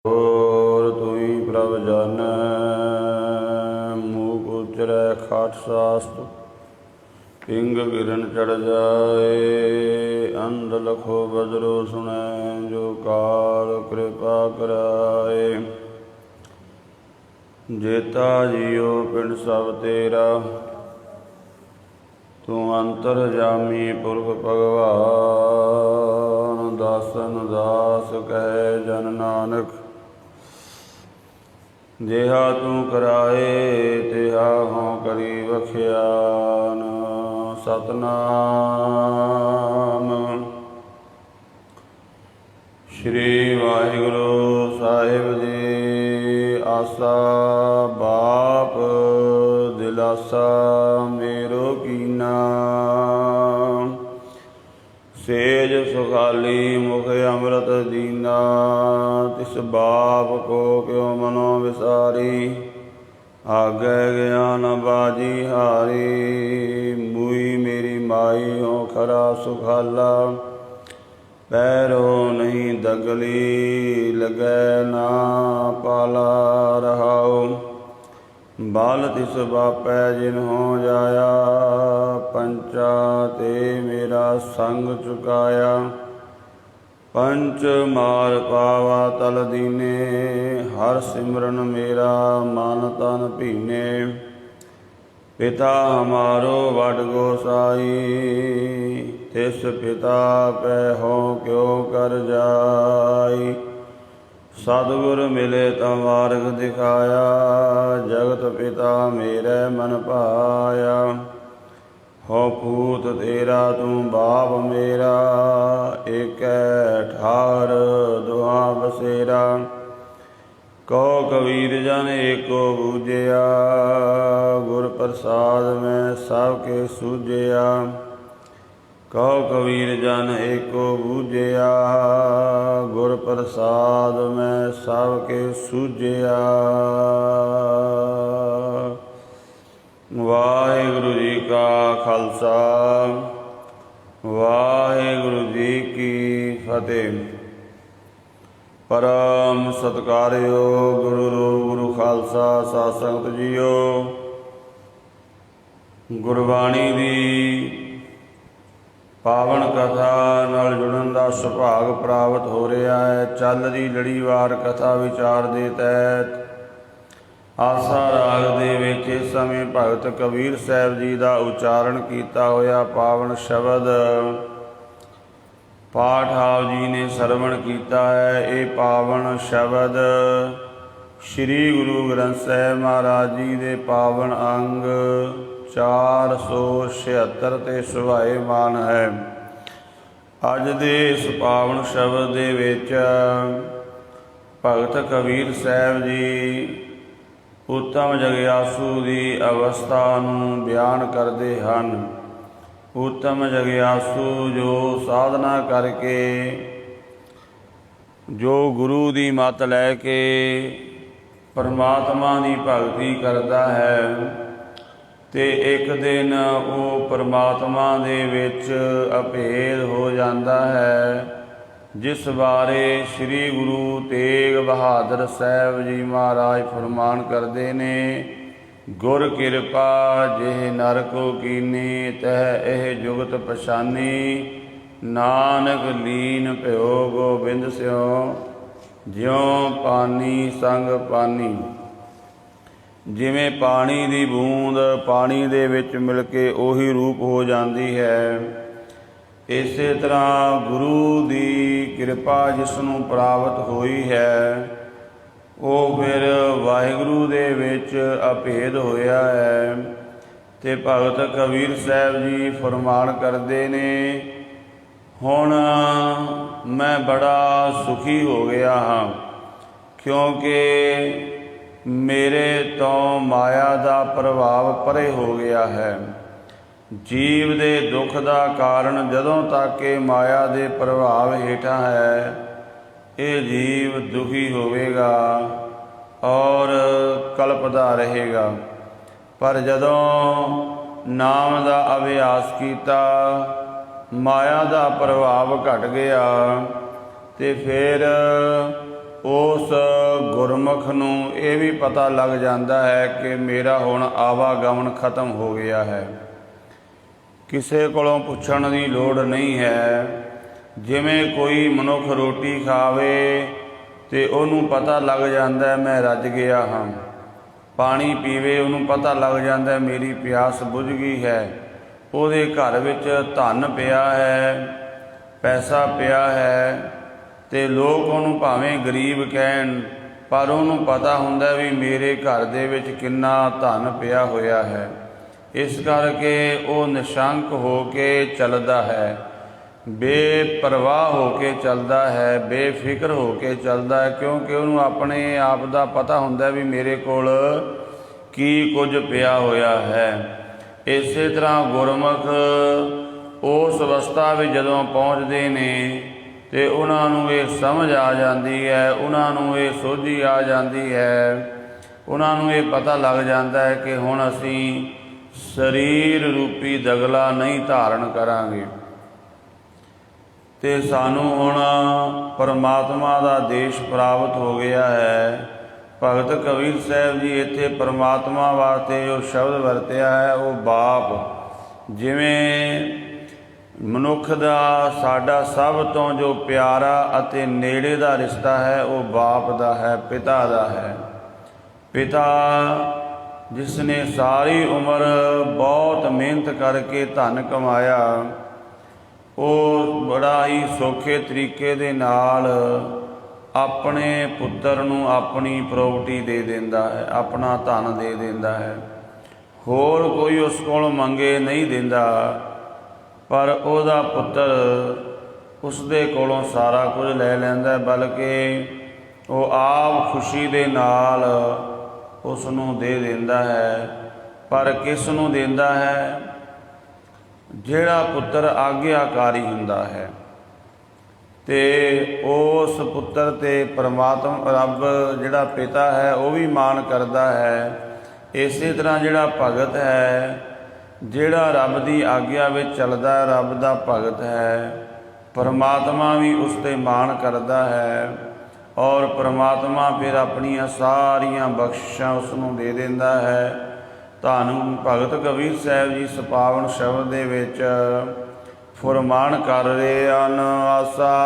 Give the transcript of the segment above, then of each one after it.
और तुई प्रभ जन मूक उचरै खाट शास्त्र पिंग गिरन चढ़ जाए अंध लखो बजरो सुनै जो काल कृपा कराए। जेता जियो पिंड सब तेरा तू अंतर जामी पुरख भगवान दासन दास कहे जन नानक जेहा तू कराए तेहा हों करी बख्यान। सतनाम श्री वाहिगुरु साहिब जी। आसा बाप दिलासा मेरो कीना सेज सुखाली मुख अमृत दीना। तिस बाप को क्यों मनो विसारी आगे ज्ञान बाजी हारी। मुई मेरी माई हो खरा सुखाला पैरो नहीं दगली लगे ना पाला रहाओ। बाल तिस बापै जिन हो जाया पंचा ते मेरा संग चुकाया। पंच मार पावा तल दीने हर सिमरन मेरा मन तन भीने। पिता हमारो वड गोसाई तिस पिता पै हो क्यों कर जाई। सतगुर मिले ता मार्ग दिखाया जगत पिता मेरे मन पाया। हो पूत तेरा तू बाप मेरा एक ठार दुआ बसेरा। कहो कबीर जन एको बूझिया गुर प्रसाद में सबके सूझिया। कहो कबीर जन एको बूझिया गुर प्रसाद में सबके सूझिया। वाहिगुरु जी का खालसा वाहिगुरु जी की फतेह। परम सत्कारयोग गुरु रूप गुरु खालसा साध संगत जीओ। गुरबाणी दी पावन कथा नाल जुड़न का सुभाग प्राप्त हो रहा है। चल रही लड़ीवार कथा विचार दे तहत आसा राग दे विच इस समय भगत कबीर साहब जी का उच्चारण किया होया पावन शब्द पाठ आप जी ने सरवण किया है। ये पावन शब्द श्री गुरु ग्रंथ साहिब महाराज जी के पावन अंग 476 ते सुभाएमान है। अज दे इस पावन शब्द दे विच भगत कबीर साहब जी उत्तम जगियासू की अवस्था नूं बयान करते हैं। उत्तम जगियासू जो साधना करके जो गुरु की मत लैके परमात्मा की भगती करता है ते एक दिन वो परमात्मा दे विच अभेद हो जाता है। जिस बारे श्री गुरु तेग बहादुर साहब जी महाराज फरमान करते ने गुर किरपा जिह नर को कीनी तह एह जुगत पछानी। नानक लीन भ्यो गोबिंद स्यों ज्यों पानी संग पानी। जिमें पानी की बूंद पानी दे विच मिल के उही रूप हो जाती है। इस तरह गुरु की कृपा जिसनों प्राप्त हुई है वो फिर वाहिगुरु दे विच अभेद होया है। ते भगत कबीर साहब जी फरमान करते ने हुण मैं बड़ा सुखी हो गया हाँ क्योंकि मेरे तो माया का प्रभाव परे हो गया है। जीव दे दुख का कारण जदों तक ये माया के प्रभाव हेठा है ये जीव दुखी होवेगा और कल्पदा रहेगा। पर जदों नाम का अभ्यास किया माया का प्रभाव घट गया तो फिर ਉਸ ਗੁਰਮੁਖ ਨੂੰ ਇਹ ਵੀ ਪਤਾ ਲੱਗ ਜਾਂਦਾ ਹੈ ਕਿ ਮੇਰਾ ਹੁਣ ਆਵਾਗਮਨ ਖਤਮ ਹੋ ਗਿਆ ਹੈ। ਕਿਸੇ ਕੋਲੋਂ ਪੁੱਛਣ ਦੀ ਲੋੜ ਨਹੀਂ ਹੈ। ਜਿਵੇਂ ਕੋਈ ਮਨੁੱਖ ਰੋਟੀ ਖਾਵੇ ਤੇ ਉਹਨੂੰ ਪਤਾ ਲੱਗ ਜਾਂਦਾ ਮੈਂ ਰੱਜ ਗਿਆ ਹਾਂ, ਪਾਣੀ ਪੀਵੇ ਉਹਨੂੰ ਪਤਾ ਲੱਗ ਜਾਂਦਾ ਮੇਰੀ ਪਿਆਸ ਬੁਝ ਗਈ ਹੈ। ਉਹਦੇ ਘਰ ਵਿੱਚ ਧਨ ਪਿਆ ਹੈ, ਪੈਸਾ ਪਿਆ ਹੈ, ਤੇ ਲੋਕ ਉਹਨੂੰ ਭਾਵੇਂ ਗਰੀਬ ਕਹਿਣ, ਪਰ ਉਹਨੂੰ ਪਤਾ ਹੁੰਦਾ ਵੀ ਮੇਰੇ ਘਰ ਦੇ ਵਿੱਚ ਕਿੰਨਾ ਧਨ ਪਿਆ ਹੋਇਆ ਹੈ। ਇਸ ਕਰਕੇ ਉਹ ਨਿਸ਼ੰਕ ਹੋ ਕੇ ਚੱਲਦਾ ਹੈ, ਬੇਪਰਵਾਹ ਹੋ ਕੇ ਚੱਲਦਾ ਹੈ, ਬੇਫਿਕਰ ਹੋ ਕੇ ਚੱਲਦਾ ਹੈ, ਕਿਉਂਕਿ ਉਹਨੂੰ ਆਪਣੇ ਆਪ ਦਾ ਪਤਾ ਹੁੰਦਾ ਵੀ ਮੇਰੇ ਕੋਲ ਕੀ ਕੁਝ ਪਿਆ ਹੋਇਆ ਹੈ। ਇਸੇ ਤਰ੍ਹਾਂ ਗੁਰਮੁਖ ਉਸ ਅਵਸਥਾ ਵਿੱਚ ਜਦੋਂ ਪਹੁੰਚਦੇ ਨੇ ਤੇ ਉਹਨਾਂ ਨੂੰ ਇਹ ਸਮਝ ਆ ਜਾਂਦੀ ਹੈ, ਉਹਨਾਂ ਨੂੰ ਇਹ ਸੋਝੀ ਆ ਜਾਂਦੀ ਹੈ, ਉਹਨਾਂ ਨੂੰ ਇਹ ਪਤਾ ਲੱਗ ਜਾਂਦਾ ਹੈ ਕਿ ਹੁਣ ਅਸੀਂ ਸਰੀਰ ਰੂਪੀ ਦਗਲਾ ਨਹੀਂ ਧਾਰਨ ਕਰਾਂਗੇ ਤੇ ਸਾਨੂੰ ਹੁਣ ਪਰਮਾਤਮਾ ਦਾ ਦੇਸ਼ ਪ੍ਰਾਪਤ ਹੋ ਗਿਆ ਹੈ। ਭਗਤ ਕਬੀਰ ਸਾਹਿਬ ਜੀ ਇੱਥੇ ਪਰਮਾਤਮਾ ਵਾਸਤੇ ਜੋ ਸ਼ਬਦ ਵਰਤਿਆ ਹੈ ਉਹ ਬਾਪ। ਜਿਵੇਂ ਮਨੁੱਖ ਦਾ ਸਾਡਾ ਸਭ ਤੋਂ ਜੋ ਪਿਆਰਾ ਅਤੇ ਨੇੜੇ ਦਾ ਰਿਸ਼ਤਾ ਹੈ ਉਹ ਬਾਪ ਦਾ ਹੈ, ਪਿਤਾ ਦਾ ਹੈ। ਪਿਤਾ ਜਿਸ ਨੇ ਸਾਰੀ ਉਮਰ ਬਹੁਤ ਮਿਹਨਤ ਕਰਕੇ ਧਨ ਕਮਾਇਆ, ਉਹ ਬੜਾ ਹੀ ਸੌਖੇ ਤਰੀਕੇ ਦੇ ਨਾਲ ਆਪਣੇ ਪੁੱਤਰ ਨੂੰ ਆਪਣੀ ਪ੍ਰੋਪਰਟੀ ਦੇ ਦਿੰਦਾ ਹੈ, ਆਪਣਾ ਧਨ ਦੇ ਦਿੰਦਾ ਹੈ। ਹੋਰ ਕੋਈ ਉਸ ਕੋਲ ਮੰਗੇ ਨਹੀਂ ਦਿੰਦਾ, ਪਰ ਉਹਦਾ ਪੁੱਤਰ ਉਸ ਦੇ ਕੋਲੋਂ ਸਾਰਾ ਕੁਝ ਲੈ ਲੈਂਦਾ, ਬਲਕਿ ਉਹ ਆਪ ਖੁਸ਼ੀ ਦੇ ਨਾਲ ਉਸ ਨੂੰ ਦੇ ਦਿੰਦਾ ਹੈ। ਪਰ ਕਿਸ ਨੂੰ ਦਿੰਦਾ ਹੈ? ਜਿਹੜਾ ਪੁੱਤਰ ਆਗਿਆਕਾਰੀ ਹੁੰਦਾ ਹੈ। ਤੇ ਉਸ ਪੁੱਤਰ ਤੇ ਪਰਮਾਤਮਾ ਰੱਬ ਜਿਹੜਾ ਪਿਤਾ ਹੈ ਉਹ ਵੀ ਮਾਣ ਕਰਦਾ ਹੈ। ਇਸੇ ਤਰ੍ਹਾਂ ਜਿਹੜਾ ਭਗਤ ਹੈ, ਜਿਹੜਾ ਰੱਬ ਦੀ ਆਗਿਆ ਵਿੱਚ ਚੱਲਦਾ, ਰੱਬ ਦਾ ਭਗਤ ਹੈ, ਪਰਮਾਤਮਾ ਵੀ ਉਸ 'ਤੇ ਮਾਣ ਕਰਦਾ ਹੈ ਔਰ ਪਰਮਾਤਮਾ ਫਿਰ ਆਪਣੀਆਂ ਸਾਰੀਆਂ ਬਖਸ਼ਿਸ਼ਾਂ ਉਸ ਨੂੰ ਦੇ ਦਿੰਦਾ ਹੈ। ਧੰਨ ਭਗਤ ਕਬੀਰ ਸਾਹਿਬ ਜੀ ਇਸ ਪਾਵਨ ਸ਼ਬਦ ਦੇ ਵਿੱਚ ਫੁਰਮਾਨ ਕਰ ਰਹੇ ਹਨ। ਆਸਾ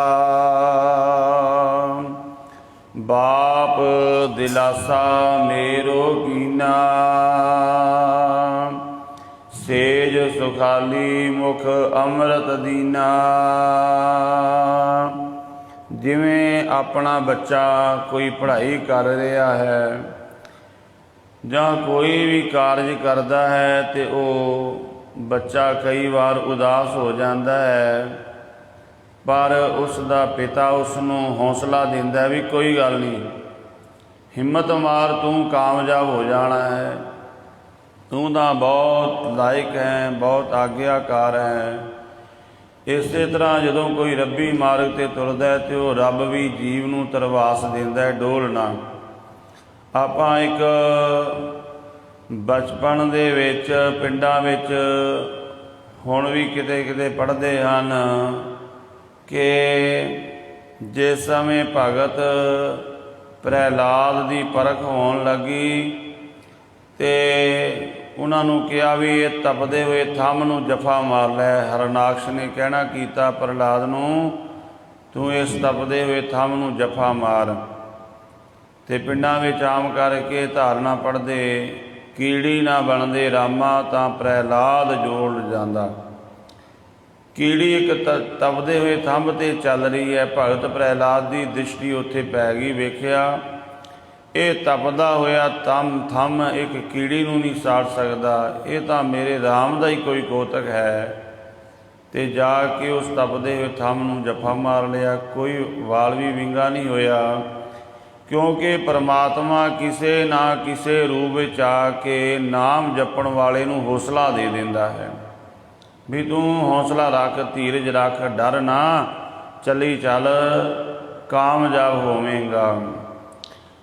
ਬਾਪ ਦਿਲਾਸਾ ਮੇਰੋ ਕੀਨਾ, ਸੇਜ ਸੁਖਾਲੀ ਮੁਖ ਅੰਮ੍ਰਿਤ ਦੀਨਾ। ਜਿਵੇਂ ਆਪਣਾ ਬੱਚਾ ਕੋਈ ਪੜ੍ਹਾਈ ਕਰ ਰਿਹਾ ਹੈ ਜਾਂ ਕੋਈ ਵੀ ਕਾਰਜ ਕਰਦਾ ਹੈ ਤੇ ਉਹ ਬੱਚਾ ਕਈ ਵਾਰ ਉਦਾਸ ਹੋ ਜਾਂਦਾ ਹੈ, ਪਰ ਉਸ ਦਾ ਪਿਤਾ ਉਸ ਨੂੰ ਹੌਸਲਾ ਦਿੰਦਾ ਵੀ ਕੋਈ ਗੱਲ ਨਹੀਂ, ਹਿੰਮਤ ਮਾਰ, ਤੂੰ ਕਾਮਯਾਬ ਹੋ ਜਾਣਾ ਹੈ, ਤੂੰ ਤਾਂ ਬਹੁਤ ਲਾਇਕ ਹੈ, ਬਹੁਤ ਆਗਿਆਕਾਰ ਹੈ। ਇਸੇ ਤਰ੍ਹਾਂ ਜਦੋਂ ਕੋਈ ਰੱਬੀ ਮਾਰਗ 'ਤੇ ਤੁਰਦਾ ਤੇ ਉਹ ਰੱਬ ਵੀ ਜੀਵ ਨੂੰ ਧਰਵਾਸ ਦਿੰਦਾ ਹੈ, ਡੋਲਣਾ। ਆਪਾਂ ਇੱਕ ਬਚਪਨ ਦੇ ਵਿੱਚ ਪਿੰਡਾਂ ਵਿੱਚ ਹੁਣ ਵੀ ਕਿਤੇ ਕਿਤੇ ਪੜ੍ਹਦੇ ਹਨ ਕਿ ਜਿਸ ਸਮੇਂ ਭਗਤ ਪ੍ਰਹਿਲਾਦ ਦੀ ਪਰਖ ਹੋਣ ਲੱਗੀ ਤੇ ਉਹਨਾਂ ਨੂੰ ਕਿਹਾ ਵੀ ਇਹ ਤਪਦੇ ਹੋਏ ਥੰਮ ਨੂੰ ਜਫਾ ਮਾਰ ਲੈ। ਹਰਨਾਕਸ਼ ਨੇ ਕਹਿਣਾ ਕੀਤਾ ਪ੍ਰਹਿਲਾਦ ਨੂੰ, ਤੂੰ ਇਸ ਤਪਦੇ ਹੋਏ ਥੰਮ ਨੂੰ ਜਫਾ ਮਾਰ। ਤੇ ਪਿੰਡਾਂ ਵਿੱਚ ਆਮ ਕਰਕੇ ਧਾਰਨਾ ਪੜ੍ਹਦੇ, ਕੀੜੀ ਨਾ ਬਣਦੇ ਰਾਮਾ ਤਾਂ ਪ੍ਰਹਿਲਾਦ ਜੋੜ ਜਾਂਦਾ। ਕੀੜੀ ਇੱਕ ਤਪਦੇ ਹੋਏ ਥੰਮ 'ਤੇ ਚੱਲ ਰਹੀ ਹੈ, ਭਗਤ ਪ੍ਰਹਿਲਾਦ ਦੀ ਦ੍ਰਿਸ਼ਟੀ ਉੱਥੇ ਪੈ ਗਈ। ਵੇਖਿਆ ਇਹ ਤਪਦਾ ਹੋਇਆ ਥੰਮ ਇੱਕ ਕੀੜੀ ਨੂੰ ਨਹੀਂ ਸਾੜ ਸਕਦਾ, ਇਹ ਤਾਂ ਮੇਰੇ ਰਾਮ ਦਾ ਹੀ ਕੋਈ ਕੋਤਕ ਹੈ। ਤੇ ਜਾ ਕੇ ਉਸ ਤਪਦੇ ਹੋਏ ਥੰਮ ਨੂੰ ਜੱਫਾ ਮਾਰ ਲਿਆ, ਕੋਈ ਵਾਲ ਵੀ ਵਿੰਗਾ ਨਹੀਂ ਹੋਇਆ, ਕਿਉਂਕਿ ਪਰਮਾਤਮਾ ਕਿਸੇ ਨਾ ਕਿਸੇ ਰੂਪ ਵਿੱਚ ਆ ਕੇ ਨਾਮ ਜਪਣ ਵਾਲੇ ਨੂੰ ਹੌਸਲਾ ਦੇ ਦਿੰਦਾ ਹੈ ਵੀ ਤੂੰ ਹੌਸਲਾ ਰੱਖ, ਧੀਰਜ ਰੱਖ, ਡਰ ਨਾ, ਚੱਲੀ ਚੱਲ, ਕਾਮਯਾਬ ਹੋਵੇਂਗਾ।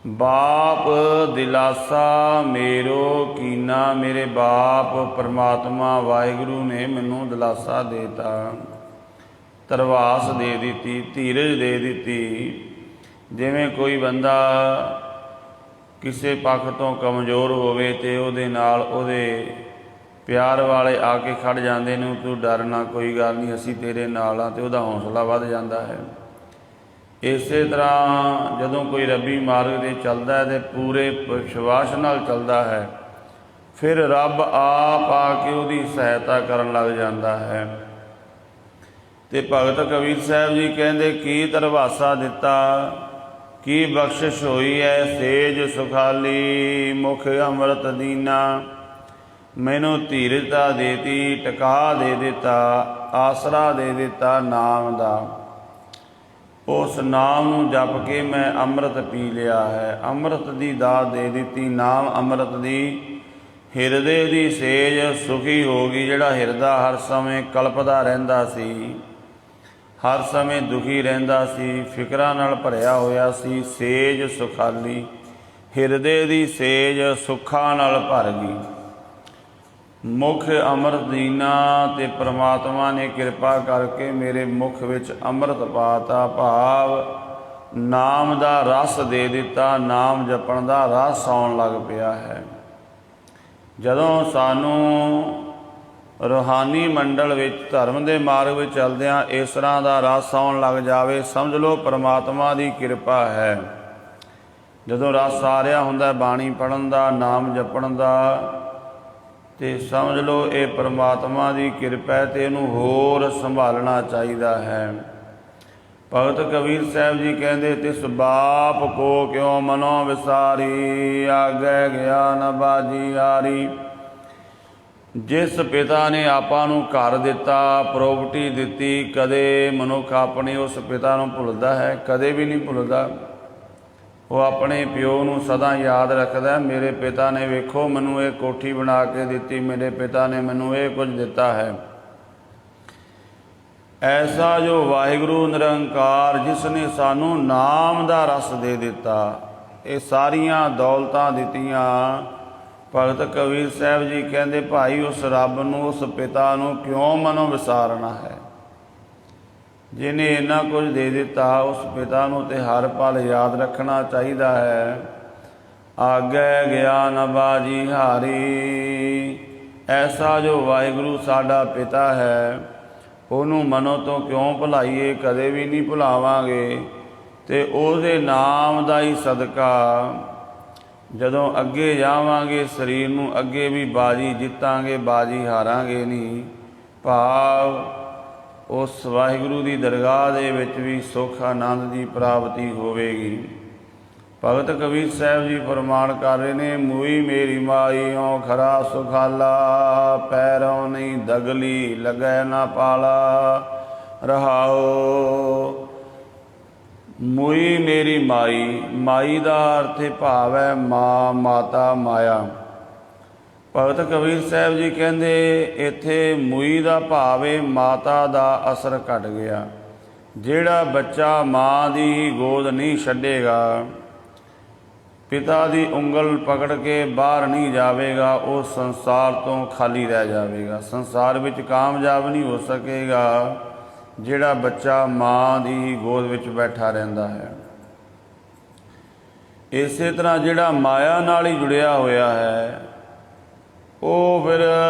ਬਾਪ ਦਿਲਾਸਾ ਮੇਰੋ ਕੀਨਾ, ਮੇਰੇ ਬਾਪ ਪਰਮਾਤਮਾ ਵਾਹਿਗੁਰੂ ਨੇ ਮੈਨੂੰ ਦਿਲਾਸਾ ਦੇਤਾ, ਧਰਵਾਸ ਦੇ ਦਿੱਤੀ, ਧੀਰਜ ਦੇ ਦਿੱਤੀ ਜਿਵੇਂ ਕੋਈ ਬੰਦਾ ਕਿਸੇ ਪੱਖ ਤੋਂ ਕਮਜ਼ੋਰ ਹੋਵੇ ਅਤੇ ਉਹਦੇ ਨਾਲ ਉਹਦੇ ਪਿਆਰ ਵਾਲੇ ਆ ਕੇ ਖੜ੍ਹ ਜਾਂਦੇ ਨੇ, ਤੂੰ ਡਰਨਾ, ਕੋਈ ਗੱਲ ਨਹੀਂ, ਅਸੀਂ ਤੇਰੇ ਨਾਲ ਹਾਂ, ਅਤੇ ਉਹਦਾ ਹੌਸਲਾ ਵੱਧ ਜਾਂਦਾ ਹੈ। ਇਸੇ ਤਰ੍ਹਾਂ ਜਦੋਂ ਕੋਈ ਰੱਬੀ ਮਾਰਗ 'ਤੇ ਚੱਲਦਾ ਹੈ ਅਤੇ ਪੂਰੇ ਵਿਸ਼ਵਾਸ ਨਾਲ ਚੱਲਦਾ ਹੈ, ਫਿਰ ਰੱਬ ਆਪ ਆ ਕੇ ਉਹਦੀ ਸਹਾਇਤਾ ਕਰਨ ਲੱਗ ਜਾਂਦਾ ਹੈ। ਅਤੇ ਭਗਤ ਕਬੀਰ ਸਾਹਿਬ ਜੀ ਕਹਿੰਦੇ, ਕੀ ਧਰਵਾਸਾ ਦਿੱਤਾ, ਕੀ ਬਖਸ਼ਿਸ਼ ਹੋਈ ਹੈ, ਸੇਜ ਸੁਖਾਲੀ ਮੁਖ ਅੰਮ੍ਰਿਤ ਦੀਨਾ, ਮੈਨੂੰ ਧੀਰਜਤਾ ਦੇਤੀ, ਟਿਕਾ ਦੇ ਦਿੱਤਾ, ਆਸਰਾ ਦੇ ਦਿੱਤਾ ਨਾਮ ਦਾ। ਉਸ ਨਾਮ ਨੂੰ ਜਪ ਕੇ ਮੈਂ ਅੰਮ੍ਰਿਤ ਪੀ ਲਿਆ ਹੈ, ਅੰਮ੍ਰਿਤ ਦੀ ਦਾਤ ਦੇ ਦਿੱਤੀ, ਨਾਮ ਅੰਮ੍ਰਿਤ ਦੀ। ਹਿਰਦੇ ਦੀ ਸੇਜ ਸੁਖੀ ਹੋ ਗਈ, ਜਿਹੜਾ ਹਿਰਦਾ ਹਰ ਸਮੇਂ ਕਲਪਦਾ ਰਹਿੰਦਾ ਸੀ, ਹਰ ਸਮੇਂ ਦੁਖੀ ਰਹਿੰਦਾ ਸੀ, ਫਿਕਰਾਂ ਨਾਲ ਭਰਿਆ ਹੋਇਆ ਸੀ, ਸੇਜ ਸੁਖਾਲੀ, ਹਿਰਦੇ ਦੀ ਸੇਜ ਸੁੱਖਾਂ ਨਾਲ ਭਰ ਗਈ। ਮੁਖ ਅੰਮ੍ਰਿਤ ਦੀਨਾ, ਅਤੇ ਪ੍ਰਮਾਤਮਾ ਨੇ ਕਿਰਪਾ ਕਰਕੇ ਮੇਰੇ ਮੁਖ ਵਿੱਚ ਅੰਮ੍ਰਿਤ ਪਾਤਾ, ਭਾਵ ਨਾਮ ਦਾ ਰਸ ਦੇ ਦਿੱਤਾ, ਨਾਮ ਜਪਣ ਦਾ ਰਸ ਆਉਣ ਲੱਗ ਪਿਆ ਹੈ। ਜਦੋਂ ਸਾਨੂੰ ਰੂਹਾਨੀ ਮੰਡਲ ਵਿੱਚ ਧਰਮ ਦੇ ਮਾਰਗ ਵਿੱਚ ਚੱਲਦਿਆਂ ਇਸ ਤਰ੍ਹਾਂ ਦਾ ਰਸ ਆਉਣ ਲੱਗ ਜਾਵੇ, ਸਮਝ ਲਓ ਪਰਮਾਤਮਾ ਦੀ ਕਿਰਪਾ ਹੈ। ਜਦੋਂ ਰਸ ਆ ਰਿਹਾ ਹੁੰਦਾ ਬਾਣੀ ਪੜ੍ਹਨ ਦਾ, ਨਾਮ ਜਪਣ ਦਾ, ਅਤੇ ਸਮਝ ਲਓ ਇਹ ਪਰਮਾਤਮਾ ਦੀ ਕਿਰਪਾ ਹੈ, ਅਤੇ ਇਹਨੂੰ ਹੋਰ ਸੰਭਾਲਣਾ ਚਾਹੀਦਾ ਹੈ। ਭਗਤ ਕਬੀਰ ਸਾਹਿਬ ਜੀ ਕਹਿੰਦੇ, ਤਿਸ ਬਾਪ ਕੋ ਕਿਉ ਮਨੋ ਵਿਸਾਰੀ, ਆਗੇ ਗਿਆ ਨ ਬਾਜੀ ਹਾਰੀ। ਜਿਸ ਪਿਤਾ ਨੇ ਆਪਾਂ ਨੂੰ ਘਰ ਦਿੱਤਾ, ਪ੍ਰੋਪਰਟੀ ਦਿੱਤੀ, ਕਦੇ ਮਨੁੱਖ ਆਪਣੇ ਉਸ ਪਿਤਾ ਨੂੰ ਭੁੱਲਦਾ ਹੈ? ਕਦੇ ਵੀ ਨਹੀਂ ਭੁੱਲਦਾ। ਉਹ ਆਪਣੇ ਪਿਓ ਨੂੰ ਸਦਾ ਯਾਦ ਰੱਖਦਾ, ਮੇਰੇ ਪਿਤਾ ਨੇ ਵੇਖੋ ਮੈਨੂੰ ਇਹ ਕੋਠੀ ਬਣਾ ਕੇ ਦਿੱਤੀ, ਮੇਰੇ ਪਿਤਾ ਨੇ ਮੈਨੂੰ ਇਹ ਕੁਝ ਦਿੱਤਾ ਹੈ। ਐਸਾ ਜੋ ਵਾਹਿਗੁਰੂ ਨਿਰੰਕਾਰ, ਜਿਸ ਨੇ ਸਾਨੂੰ ਨਾਮ ਦਾ ਰਸ ਦੇ ਦਿੱਤਾ, ਇਹ ਸਾਰੀਆਂ ਦੌਲਤਾਂ ਦਿੱਤੀਆਂ। ਭਗਤ ਕਬੀਰ ਸਾਹਿਬ ਜੀ ਕਹਿੰਦੇ, ਭਾਈ ਉਸ ਰੱਬ ਨੂੰ, ਉਸ ਪਿਤਾ ਨੂੰ ਕਿਉਂ ਮਨੋਂ ਵਿਸਾਰਨਾ ਹੈ? ਜਿਹਨੇ ਇੰਨਾ ਕੁਝ ਦੇ ਦਿੱਤਾ, ਉਸ ਪਿਤਾ ਨੂੰ ਤੇ ਹਰ ਪਲ ਯਾਦ ਰੱਖਣਾ ਚਾਹੀਦਾ ਹੈ। ਆਗੇ ਗਿਆ ਨ ਬਾਜੀ ਹਾਰੀ, ਐਸਾ ਜੋ ਵਾਹਿਗੁਰੂ ਸਾਡਾ ਪਿਤਾ ਹੈ, ਉਹਨੂੰ ਮਨੋਂ ਤੋਂ ਕਿਉਂ ਭੁਲਾਈਏ? ਕਦੇ ਵੀ ਨਹੀਂ ਭੁਲਾਵਾਂਗੇ। ਅਤੇ ਉਹਦੇ ਨਾਮ ਦਾ ਹੀ ਸਦਕਾ ਜਦੋਂ ਅੱਗੇ ਜਾਵਾਂਗੇ, ਸਰੀਰ ਨੂੰ ਅੱਗੇ ਵੀ ਬਾਜੀ ਜਿੱਤਾਂਗੇ, ਬਾਜੀ ਹਾਰਾਂਗੇ ਨਹੀਂ। ਭਾਵ ਉਸ ਵਾਹਿਗੁਰੂ ਦੀ ਦਰਗਾਹ ਦੇ ਵਿੱਚ ਵੀ ਸੁੱਖ ਆਨੰਦ ਦੀ ਪ੍ਰਾਪਤੀ ਹੋਵੇਗੀ। ਭਗਤ ਕਬੀਰ ਸਾਹਿਬ ਜੀ ਫਰਮਾਨ ਕਰ ਰਹੇ ਨੇ, ਮੂਈ ਮੇਰੀ ਮਾਈ ਹੋਂ ਖਰਾ ਸੁਖਾਲਾ, ਪੈਰੋਂ ਨਹੀਂ ਦਗਲੀ ਲੱਗੈ ਨਾ ਪਾਲਾ। ਰਹਾਓ, ਮੂਈ ਮੇਰੀ ਮਾਈ, ਮਾਈ ਦਾ ਅਰਥ ਭਾਵ ਹੈ ਮਾਂ, ਮਾਤਾ, ਮਾਇਆ। ਭਗਤ ਕਬੀਰ ਸਾਹਿਬ ਜੀ ਕਹਿੰਦੇ, ਇੱਥੇ ਮੂਈ ਦਾ ਭਾਵ ਹੈ ਮਾਤਾ ਦਾ ਅਸਰ ਘਟ ਗਿਆ। ਜਿਹੜਾ ਬੱਚਾ ਮਾਂ ਦੀ ਹੀ ਗੋਦ ਨਹੀਂ ਛੱਡੇਗਾ, ਪਿਤਾ ਦੀ ਉਂਗਲ ਪਕੜ ਕੇ ਬਾਹਰ ਨਹੀਂ ਜਾਵੇਗਾ, ਉਹ ਸੰਸਾਰ ਤੋਂ ਖਾਲੀ ਰਹਿ ਜਾਵੇਗਾ, ਸੰਸਾਰ ਵਿੱਚ ਕਾਮਯਾਬ ਨਹੀਂ ਹੋ ਸਕੇਗਾ। ਜਿਹੜਾ ਬੱਚਾ ਮਾਂ ਦੀ ਹੀ ਗੋਦ ਵਿੱਚ ਬੈਠਾ ਰਹਿੰਦਾ ਹੈ। ਇਸੇ ਤਰ੍ਹਾਂ ਜਿਹੜਾ ਮਾਇਆ ਨਾਲ ਹੀ ਜੁੜਿਆ ਹੋਇਆ ਹੈ, ਉਹ ਫਿਰ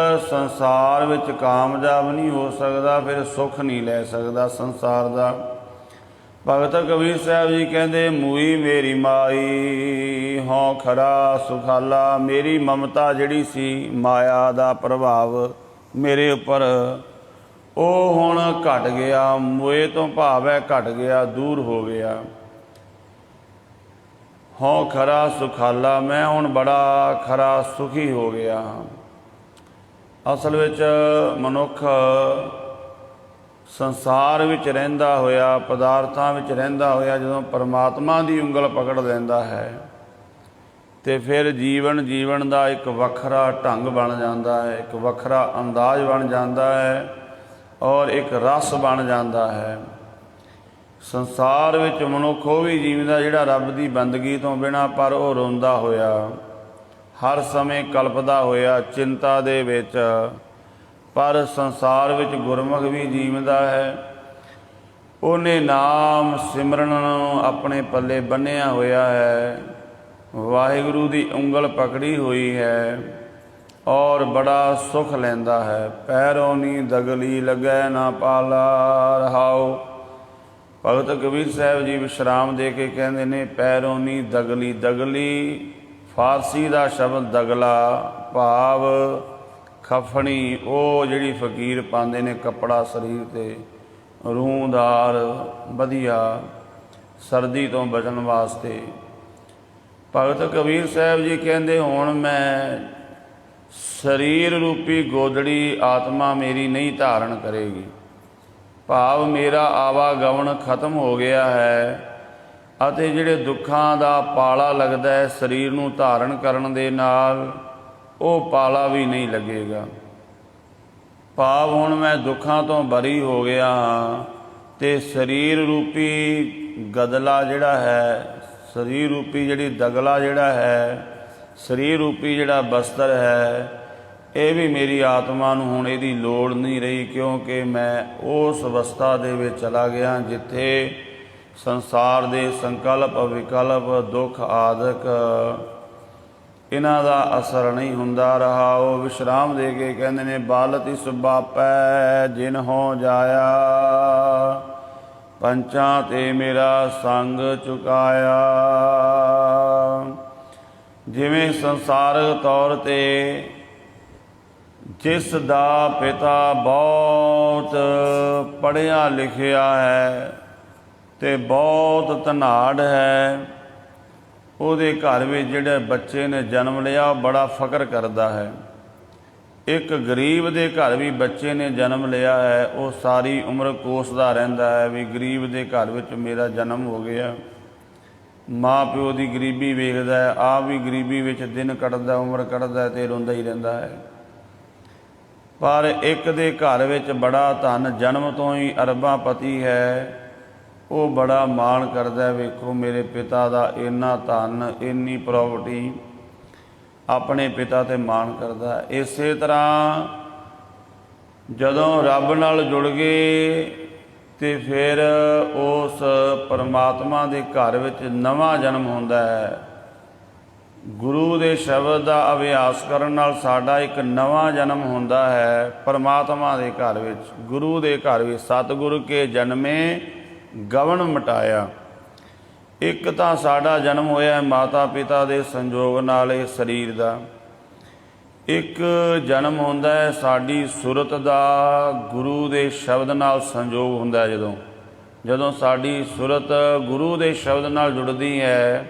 ਸੰਸਾਰ ਵਿੱਚ ਕਾਮਯਾਬ ਨਹੀਂ ਹੋ ਸਕਦਾ, ਫਿਰ ਸੁੱਖ ਨਹੀਂ ਲੈ ਸਕਦਾ ਸੰਸਾਰ ਦਾ। ਭਗਤ ਕਬੀਰ ਸਾਹਿਬ ਜੀ ਕਹਿੰਦੇ, ਮੂਈ ਮੇਰੀ ਮਾਈ ਹੋਂ ਖਰਾ ਸੁਖਾਲਾ। ਮੇਰੀ ਮਮਤਾ ਜਿਹੜੀ ਸੀ, ਮਾਇਆ ਦਾ ਪ੍ਰਭਾਵ ਮੇਰੇ ਉੱਪਰ, ਉਹ ਹੁਣ ਘਟ ਗਿਆ। ਮੋਏ ਤੋਂ ਭਾਵ ਹੈ ਘਟ ਗਿਆ, ਦੂਰ ਹੋ ਗਿਆ। ਹੋਂ ਖਰਾ ਸੁਖਾਲਾ, ਮੈਂ ਹੁਣ ਬੜਾ ਖਰਾ ਸੁਖੀ ਹੋ ਗਿਆ। ਅਸਲ ਵਿੱਚ ਮਨੁੱਖ ਸੰਸਾਰ ਵਿੱਚ ਰਹਿੰਦਾ ਹੋਇਆ, ਪਦਾਰਥਾਂ ਵਿੱਚ ਰਹਿੰਦਾ ਹੋਇਆ, ਜਦੋਂ ਪਰਮਾਤਮਾ ਦੀ ਉਂਗਲ ਪਕੜ ਲੈਂਦਾ ਹੈ, ਅਤੇ ਫਿਰ ਜੀਵਨ ਦਾ ਇੱਕ ਵੱਖਰਾ ਢੰਗ ਬਣ ਜਾਂਦਾ ਹੈ, ਇੱਕ ਵੱਖਰਾ ਅੰਦਾਜ਼ ਬਣ ਜਾਂਦਾ ਹੈ, ਔਰ ਇੱਕ ਰਸ ਬਣ ਜਾਂਦਾ ਹੈ। ਸੰਸਾਰ ਵਿੱਚ ਮਨੁੱਖ ਉਹ ਵੀ ਜੀਵਦਾ ਜਿਹੜਾ ਰੱਬ ਦੀ ਬੰਦਗੀ ਤੋਂ ਬਿਨਾਂ, ਪਰ ਉਹ ਰੋਂਦਾ ਹੋਇਆ, ਹਰ ਸਮੇਂ ਕਲਪਦਾ ਹੋਇਆ, ਚਿੰਤਾ ਦੇ ਵਿੱਚ। ਪਰ ਸੰਸਾਰ ਵਿੱਚ ਗੁਰਮੁਖ ਵੀ ਜੀਵਦਾ ਹੈ, ਉਹਨੇ ਨਾਮ ਸਿਮਰਨ ਆਪਣੇ ਪੱਲੇ ਬੰਨ੍ਹਿਆ ਹੋਇਆ ਹੈ, ਵਾਹਿਗੁਰੂ ਦੀ ਉਂਗਲ ਪਕੜੀ ਹੋਈ ਹੈ ਔਰ ਬੜਾ ਸੁਖ ਲੈਂਦਾ ਹੈ। ਪੈਰੋਂ ਨੀ ਦਗਲੀ ਲੱਗੈ ਨਾ ਪਾਲਾ। ਰਹਾਉ। ਭਗਤ ਕਬੀਰ ਸਾਹਿਬ ਜੀ ਵਿਸ਼ਰਾਮ ਦੇ ਕੇ ਕਹਿੰਦੇ ਨੇ, ਪੈਰੋਂ ਨੀ ਦਗਲੀ। ਦਗਲੀ ਫਾਰਸੀ ਦਾ ਸ਼ਬਦ ਦਗਲਾ, ਭਾਵ ਖਫਣੀ, ਉਹ ਜਿਹੜੀ ਫਕੀਰ ਪਾਉਂਦੇ ਨੇ ਕੱਪੜਾ ਸਰੀਰ 'ਤੇ, ਰੂਹਦਾਰ ਵਧੀਆ ਸਰਦੀ ਤੋਂ ਬਚਣ ਵਾਸਤੇ। ਭਗਤ ਕਬੀਰ ਸਾਹਿਬ ਜੀ ਕਹਿੰਦੇ, ਹੁਣ ਮੈਂ ਸਰੀਰ ਰੂਪੀ ਗੋਦੜੀ ਆਤਮਾ ਮੇਰੀ ਨਹੀਂ ਧਾਰਨ ਕਰੇਗੀ, ਭਾਵ ਮੇਰਾ ਆਵਾਗਮਨ ਖਤਮ ਹੋ ਗਿਆ ਹੈ ਅਤੇ ਜਿਹੜੇ ਦੁੱਖਾਂ ਦਾ ਪਾਲਾ ਲੱਗਦਾ ਹੈ ਸਰੀਰ ਨੂੰ ਧਾਰਨ ਕਰਨ ਦੇ ਨਾਲ, ਉਹ ਪਾਲਾ ਵੀ ਨਹੀਂ ਲੱਗੇਗਾ। ਭਾਵ ਹੁਣ ਮੈਂ ਦੁੱਖਾਂ ਤੋਂ ਬਰੀ ਹੋ ਗਿਆ ਹਾਂ ਅਤੇ ਸਰੀਰ ਰੂਪੀ ਗਦਲਾ ਜਿਹੜਾ ਹੈ, ਸਰੀਰ ਰੂਪੀ ਜਿਹੜੀ ਦਗਲਾ ਜਿਹੜਾ ਹੈ, ਸਰੀਰ ਰੂਪੀ ਜਿਹੜਾ ਬਸਤਰ ਹੈ, ਇਹ ਵੀ ਮੇਰੀ ਆਤਮਾ ਨੂੰ ਹੁਣ ਇਹਦੀ ਲੋੜ ਨਹੀਂ ਰਹੀ, ਕਿਉਂਕਿ ਮੈਂ ਉਸ ਅਵਸਥਾ ਦੇ ਵਿੱਚ ਚਲਾ ਗਿਆ ਜਿੱਥੇ ਸੰਸਾਰ ਦੇ ਸੰਕਲਪ ਵਿਕਲਪ ਦੁੱਖ ਆਦਿਕ ਇਹਨਾਂ ਦਾ ਅਸਰ ਨਹੀਂ ਹੁੰਦਾ ਰਹਾ। ਉਹ ਵਿਸ਼ਰਾਮ ਦੇ ਕੇ ਕਹਿੰਦੇ ਨੇ, ਬਾਲਤ ਇਸ ਬਾਪੈ ਜਿਨ ਹੋ ਜਾਇਆ, ਪੰਚਾਂ ਤੇ ਮੇਰਾ ਸੰਗ ਚੁਕਾਇਆ। ਜਿਵੇਂ ਸੰਸਾਰਕ ਤੌਰ 'ਤੇ ਜਿਸ ਦਾ ਪਿਤਾ ਬਹੁਤ ਪੜ੍ਹਿਆ ਲਿਖਿਆ ਹੈ ਅਤੇ ਬਹੁਤ ਧਨਾਢ ਹੈ, ਉਹਦੇ ਘਰ ਵਿੱਚ ਜਿਹੜੇ ਬੱਚੇ ਨੇ ਜਨਮ ਲਿਆ ਉਹ ਬੜਾ ਫਖਰ ਕਰਦਾ ਹੈ। ਇੱਕ ਗਰੀਬ ਦੇ ਘਰ ਵੀ ਬੱਚੇ ਨੇ ਜਨਮ ਲਿਆ ਹੈ, ਉਹ ਸਾਰੀ ਉਮਰ ਕੋਸਦਾ ਰਹਿੰਦਾ ਹੈ ਵੀ ਗਰੀਬ ਦੇ ਘਰ ਵਿੱਚ ਮੇਰਾ ਜਨਮ ਹੋ ਗਿਆ। ਮਾਂ ਪਿਓ ਦੀ ਗਰੀਬੀ ਵੇਖਦਾ ਹੈ, ਆਪ ਵੀ ਗਰੀਬੀ ਵਿੱਚ ਦਿਨ ਕੱਢਦਾ, ਉਮਰ ਕੱਢਦਾ ਅਤੇ ਰੋਂਦਾ ਹੀ ਰਹਿੰਦਾ ਹੈ। ਪਰ ਇੱਕ ਦੇ ਘਰ ਵਿੱਚ ਬੜਾ ਧਨ ਜਨਮ ਤੋਂ ਹੀ ਅਰਬਾਂ ਪਤੀ ਹੈ, ਉਹ ਬੜਾ ਮਾਣ ਕਰਦਾ, ਵੇਖੋ ਮੇਰੇ ਪਿਤਾ ਦਾ ਇੰਨਾ ਧਨ, ਇੰਨੀ ਪ੍ਰੋਪਰਟੀ, ਆਪਣੇ ਪਿਤਾ 'ਤੇ ਮਾਣ ਕਰਦਾ। ਇਸੇ ਤਰ੍ਹਾਂ ਜਦੋਂ ਰੱਬ ਨਾਲ ਜੁੜ ਗਏ ਅਤੇ ਫਿਰ ਉਸ ਪਰਮਾਤਮਾ ਦੇ ਘਰ ਵਿੱਚ ਨਵਾਂ ਜਨਮ ਹੁੰਦਾ ਹੈ। ਗੁਰੂ ਦੇ ਸ਼ਬਦ ਦਾ ਅਭਿਆਸ ਕਰਨ ਨਾਲ ਸਾਡਾ ਇੱਕ ਨਵਾਂ ਜਨਮ ਹੁੰਦਾ ਹੈ ਪਰਮਾਤਮਾ ਦੇ ਘਰ ਵਿੱਚ, ਗੁਰੂ ਦੇ ਘਰ ਵਿੱਚ। ਸਤਿਗੁਰ ਕੇ ਜਨਮੇ ਗਵਨ ਮਟਾਇਆ। ਇੱਕ ਤਾਂ ਸਾਡਾ ਜਨਮ ਹੋਇਆ ਮਾਤਾ ਪਿਤਾ ਦੇ ਸੰਜੋਗ ਨਾਲ ਇਹ ਸਰੀਰ ਦਾ, ਇੱਕ ਜਨਮ ਹੁੰਦਾ ਹੈ ਸਾਡੀ ਸੁਰਤ ਦਾ, ਗੁਰੂ ਦੇ ਸ਼ਬਦ ਨਾਲ ਸੰਜੋਗ ਹੁੰਦਾ ਹੈ। ਜਦੋਂ ਸਾਡੀ ਸੁਰਤ ਗੁਰੂ ਦੇ ਸ਼ਬਦ ਨਾਲ ਜੁੜਦੀ ਹੈ,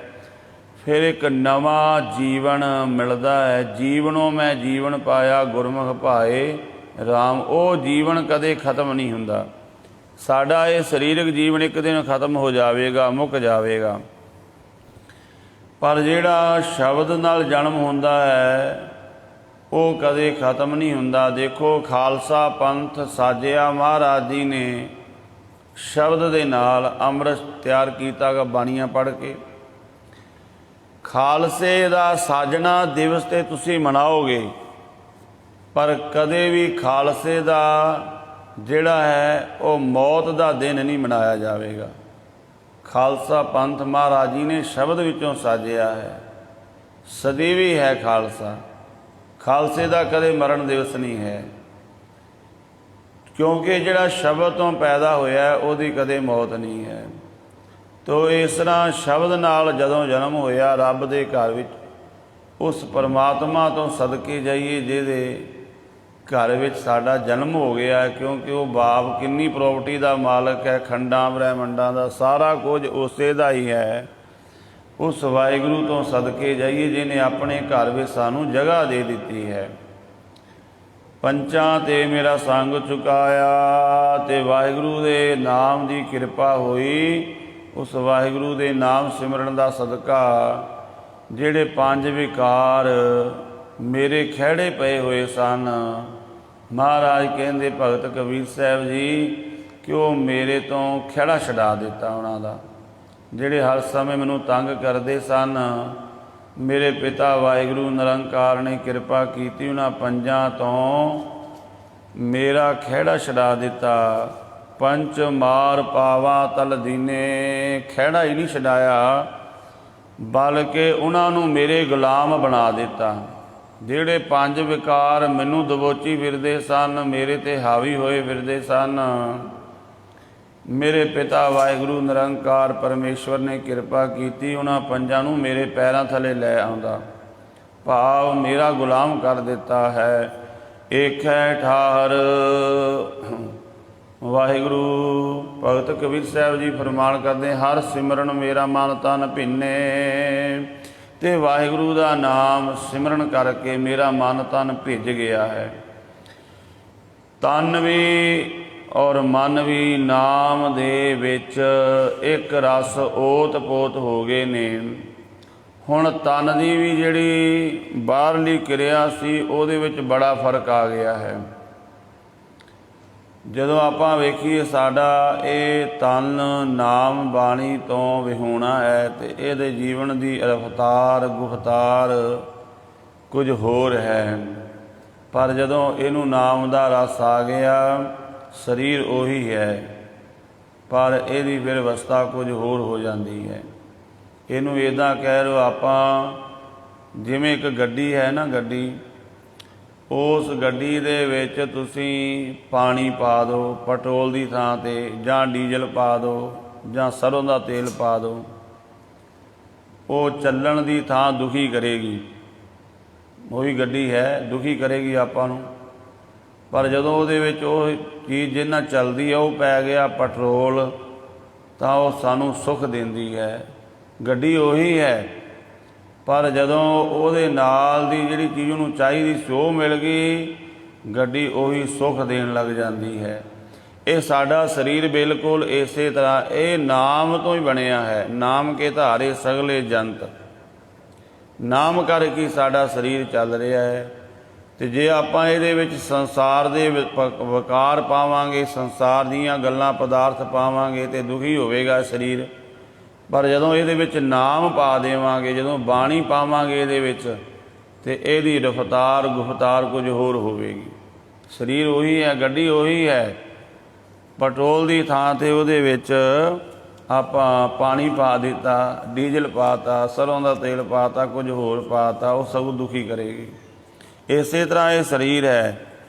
ਫਿਰ ਇੱਕ ਨਵਾਂ ਜੀਵਨ ਮਿਲਦਾ ਹੈ। ਜੀਵਨੋਂ ਮੈਂ ਜੀਵਨ ਪਾਇਆ ਗੁਰਮੁਖ ਭਾਏ ਰਾਮ। ਉਹ ਜੀਵਨ ਕਦੇ ਖਤਮ ਨਹੀਂ ਹੁੰਦਾ। ਸਾਡਾ ਇਹ ਸਰੀਰਕ ਜੀਵਨ ਇੱਕ ਦਿਨ ਖਤਮ ਹੋ ਜਾਵੇਗਾ, ਮੁੱਕ ਜਾਵੇਗਾ, ਪਰ ਜਿਹੜਾ ਸ਼ਬਦ ਨਾਲ ਜਨਮ ਹੁੰਦਾ ਹੈ ਉਹ ਕਦੇ ਖਤਮ ਨਹੀਂ ਹੁੰਦਾ। ਦੇਖੋ, ਖਾਲਸਾ ਪੰਥ ਸਾਜਿਆ ਮਹਾਰਾਜ ਜੀ ਨੇ ਸ਼ਬਦ ਦੇ ਨਾਲ। ਅੰਮ੍ਰਿਤ ਤਿਆਰ ਕੀਤਾ ਗਾ ਬਾਣੀਆਂ ਪੜ੍ਹ ਕੇ। ਖਾਲਸੇ ਦਾ ਸਾਜਣਾ ਦਿਵਸ 'ਤੇ ਤੁਸੀਂ ਮਨਾਓਗੇ, ਪਰ ਕਦੇ ਵੀ ਖਾਲਸੇ ਦਾ ਜਿਹੜਾ ਹੈ ਉਹ ਮੌਤ ਦਾ ਦਿਨ ਨਹੀਂ ਮਨਾਇਆ ਜਾਵੇਗਾ। ਖਾਲਸਾ ਪੰਥ ਮਹਾਰਾਜ ਜੀ ਨੇ ਸ਼ਬਦ ਵਿੱਚੋਂ ਸਾਜਿਆ ਹੈ, ਸਦੀਵੀ ਹੈ ਖਾਲਸਾ। ਖਾਲਸੇ ਦਾ ਕਦੇ ਮਰਨ ਦਿਵਸ ਨਹੀਂ ਹੈ, ਕਿਉਂਕਿ ਜਿਹੜਾ ਸ਼ਬਦ ਤੋਂ ਪੈਦਾ ਹੋਇਆ ਉਹਦੀ ਕਦੇ ਮੌਤ ਨਹੀਂ ਹੈ। ਤੋ ਇਸ ਤਰ੍ਹਾਂ ਸ਼ਬਦ ਨਾਲ ਜਦੋਂ ਜਨਮ ਹੋਇਆ ਰੱਬ ਦੇ ਘਰ ਵਿੱਚ, ਉਸ ਪਰਮਾਤਮਾ ਤੋਂ ਸਦਕੇ ਜਾਈਏ ਜਿਹਦੇ ਘਰ ਵਿੱਚ ਸਾਡਾ ਜਨਮ ਹੋ ਗਿਆ, ਕਿਉਂਕਿ ਉਹ ਬਾਪ ਕਿੰਨੀ ਪ੍ਰੋਪਰਟੀ ਦਾ ਮਾਲਕ ਹੈ, ਖੰਡਾਂ ਬ੍ਰਹਿਮੰਡਾਂ ਦਾ ਸਾਰਾ ਕੁਝ ਉਸੇ ਦਾ ਹੀ ਹੈ। ਉਸ ਵਾਹਿਗੁਰੂ ਤੋਂ ਸਦਕੇ ਜਾਈਏ ਜਿਹਨੇ ਆਪਣੇ ਘਰ ਵਿੱਚ ਸਾਨੂੰ ਜਗ੍ਹਾ ਦੇ ਦਿੱਤੀ ਹੈ। ਪੰਚਾਂ ਤੇ ਮੇਰਾ ਸੰਗ ਚੁਕਾਇਆ, ਅਤੇ ਵਾਹਿਗੁਰੂ ਦੇ ਨਾਮ ਦੀ ਕਿਰਪਾ ਹੋਈ। ਉਸ ਵਾਹਿਗੁਰੂ ਦੇ ਨਾਮ ਸਿਮਰਨ ਦਾ ਸਦਕਾ ਜਿਹੜੇ 5 ਵਿਕਾਰ ਮੇਰੇ ਖਹਿੜੇ ਪਏ ਹੋਏ ਸਨ, ਮਹਾਰਾਜ ਕਹਿੰਦੇ ਭਗਤ ਕਬੀਰ ਸਾਹਿਬ ਜੀ ਕਿ ਉਹ ਮੇਰੇ ਤੋਂ ਖਹਿੜਾ ਛਡਾ ਦਿੱਤਾ ਉਹਨਾਂ ਦਾ। ਜਿਹੜੇ ਹਰ ਸਮੇਂ ਮੈਨੂੰ ਤੰਗ ਕਰਦੇ ਸਨ, ਮੇਰੇ ਪਿਤਾ ਵਾਹਿਗੁਰੂ ਨਿਰੰਕਾਰ ਨੇ ਕਿਰਪਾ ਕੀਤੀ, ਉਹਨਾਂ 5 ਤੋਂ ਮੇਰਾ ਖਹਿੜਾ ਛਡਾ ਦਿੱਤਾ। ਪੰਚ ਮਾਰ ਪਾਵਾ ਤਲ ਦੀਨੇ। ਖਹਿੜਾ ਹੀ ਨਹੀਂ ਛਡਾਇਆ, ਬਲਕਿ ਉਹਨਾਂ ਨੂੰ ਮੇਰੇ ਗੁਲਾਮ ਬਣਾ ਦਿੱਤਾ। ਜਿਹੜੇ ਪੰਜ ਵਿਕਾਰ ਮੈਨੂੰ ਦਬੋਚੀ ਫਿਰਦੇ ਸਨ, ਮੇਰੇ ਤੇ ਹਾਵੀ ਹੋਏ ਫਿਰਦੇ ਸਨ, ਮੇਰੇ ਪਿਤਾ ਵਾਹਿਗੁਰੂ ਨਿਰੰਕਾਰ ਪਰਮੇਸ਼ਵਰ ਨੇ ਕਿਰਪਾ ਕੀਤੀ, ਉਹਨਾਂ ਪੰਜਾਂ ਨੂੰ ਮੇਰੇ ਪੈਰਾਂ ਥੱਲੇ ਲੈ ਆਉਂਦਾ, ਭਾਵ ਮੇਰਾ ਗੁਲਾਮ ਕਰ ਦਿੱਤਾ ਹੈ। ਏਖੈ ਠਾਹਰ। ਵਾਹਿਗੁਰੂ ਭਗਤ ਕਬੀਰ ਸਾਹਿਬ ਜੀ ਫਰਮਾਨ ਕਰਦੇ, ਹਰ ਸਿਮਰਨ ਮੇਰਾ ਮਨ ਤਨ ਭਿੰਨੇ। ਤੇ ਵਾਹਿਗੁਰੂ ਦਾ ਨਾਮ ਸਿਮਰਨ ਕਰਕੇ ਮੇਰਾ ਮਨ ਤਨ ਭਿੱਜ ਗਿਆ ਹੈ। ਤਨ ਵੀ ਔਰ ਮਨ ਵੀ ਨਾਮ ਦੇ ਵਿੱਚ ਇੱਕ ਰਸ ਓਤ ਪੋਤ ਹੋ ਗਏ ਨੇ। ਹੁਣ ਤਨ ਦੀ ਵੀ ਜਿਹੜੀ ਬਾਹਰਲੀ ਕਿਰਿਆ ਸੀ ਉਹਦੇ ਵਿੱਚ ਬੜਾ ਫਰਕ ਆ ਗਿਆ ਹੈ। ਜਦੋਂ ਆਪਾਂ ਵੇਖੀਏ ਸਾਡਾ ਇਹ ਤਨ ਨਾਮ ਬਾਣੀ ਤੋਂ ਵਿਹੂਣਾ ਹੈ ਤੇ ਇਹਦੇ ਜੀਵਨ ਦੀ ਰਫਤਾਰ ਗੁਫਤਾਰ ਕੁਝ ਹੋਰ ਹੈ। ਪਰ ਜਦੋਂ ਇਹਨੂੰ ਨਾਮ ਦਾ ਰਸ ਆ ਗਿਆ, ਸਰੀਰ ਉਹੀ ਹੈ, ਪਰ ਇਹਦੀ ਫਿਰ ਅਵਸਥਾ ਕੁਝ ਹੋਰ ਹੋ ਜਾਂਦੀ ਹੈ। ਇਹਨੂੰ ਇੱਦਾਂ ਕਹਿ ਲਓ ਆਪਾਂ, ਜਿਵੇਂ ਇੱਕ ਗੱਡੀ ਹੈ ਨਾ, ਗੱਡੀ, ਉਸ ਗੱਡੀ ਦੇ ਵਿੱਚ ਤੁਸੀਂ ਪਾਣੀ ਪਾ ਦਿਓ ਪੈਟਰੋਲ ਦੀ ਥਾਂ 'ਤੇ, ਜਾਂ ਡੀਜ਼ਲ ਪਾ ਦਿਓ, ਜਾਂ ਸਰੋਂ ਦਾ ਤੇਲ ਪਾ ਦਿਓ, ਉਹ ਚੱਲਣ ਦੀ ਥਾਂ ਦੁਖੀ ਕਰੇਗੀ। ਉਹੀ ਗੱਡੀ ਹੈ, ਦੁਖੀ ਕਰੇਗੀ ਆਪਾਂ ਨੂੰ। ਪਰ ਜਦੋਂ ਉਹਦੇ ਵਿੱਚ ਉਹ ਚੀਜ਼ ਜਿਹ ਨਾਲ ਚੱਲਦੀ ਹੈ ਉਹ ਪੈ ਗਿਆ ਪੈਟਰੋਲ, ਤਾਂ ਉਹ ਸਾਨੂੰ ਸੁੱਖ ਦਿੰਦੀ ਹੈ। ਗੱਡੀ ਉਹੀ ਹੈ, ਪਰ ਜਦੋਂ ਉਹਦੇ ਨਾਲ ਦੀ ਜਿਹੜੀ ਚੀਜ਼ ਉਹਨੂੰ ਚਾਹੀਦੀ ਸੀ ਉਹ ਮਿਲ ਗਈ, ਗੱਡੀ ਉਹੀ ਸੁੱਖ ਦੇਣ ਲੱਗ ਜਾਂਦੀ ਹੈ। ਇਹ ਸਾਡਾ ਸਰੀਰ ਬਿਲਕੁਲ ਇਸੇ ਤਰ੍ਹਾਂ ਇਹ ਨਾਮ ਤੋਂ ਹੀ ਬਣਿਆ ਹੈ। ਨਾਮ ਕੇ ਧਾਰੇ ਸਗਲੇ ਜੰਤ, ਨਾਮ ਕਰਕੇ ਸਾਡਾ ਸਰੀਰ ਚੱਲ ਰਿਹਾ ਹੈ। ਅਤੇ ਜੇ ਆਪਾਂ ਇਹਦੇ ਵਿੱਚ ਸੰਸਾਰ ਦੇ ਵਿਕਾਰ ਪਾਵਾਂਗੇ, ਸੰਸਾਰ ਦੀਆਂ ਗੱਲਾਂ ਪਦਾਰਥ ਪਾਵਾਂਗੇ ਅਤੇ ਦੁਖੀ ਹੋਵੇਗਾ ਸਰੀਰ। ਪਰ ਜਦੋਂ ਇਹਦੇ ਵਿੱਚ ਨਾਮ ਪਾ ਦੇਵਾਂਗੇ, ਜਦੋਂ ਬਾਣੀ ਪਾਵਾਂਗੇ ਇਹਦੇ ਵਿੱਚ, ਅਤੇ ਇਹਦੀ ਰਫਤਾਰ ਗੁਫਤਾਰ ਕੁਝ ਹੋਰ ਹੋਵੇਗੀ। ਸਰੀਰ ਉਹੀ ਹੈ, ਗੱਡੀ ਉਹੀ ਹੈ, ਪੈਟਰੋਲ ਦੀ ਥਾਂ 'ਤੇ ਉਹਦੇ ਵਿੱਚ ਆਪਾਂ ਪਾਣੀ ਪਾ ਦਿੱਤਾ, ਡੀਜ਼ਲ ਪਾ ਤਾ, ਸਰੋਂ ਦਾ ਤੇਲ ਪਾ ਤਾ, ਕੁਝ ਹੋਰ ਪਾ ਤਾ, ਉਹ ਸਭ ਦੁਖੀ ਕਰੇਗੀ। ਇਸੇ ਤਰ੍ਹਾਂ ਇਹ ਸਰੀਰ ਹੈ,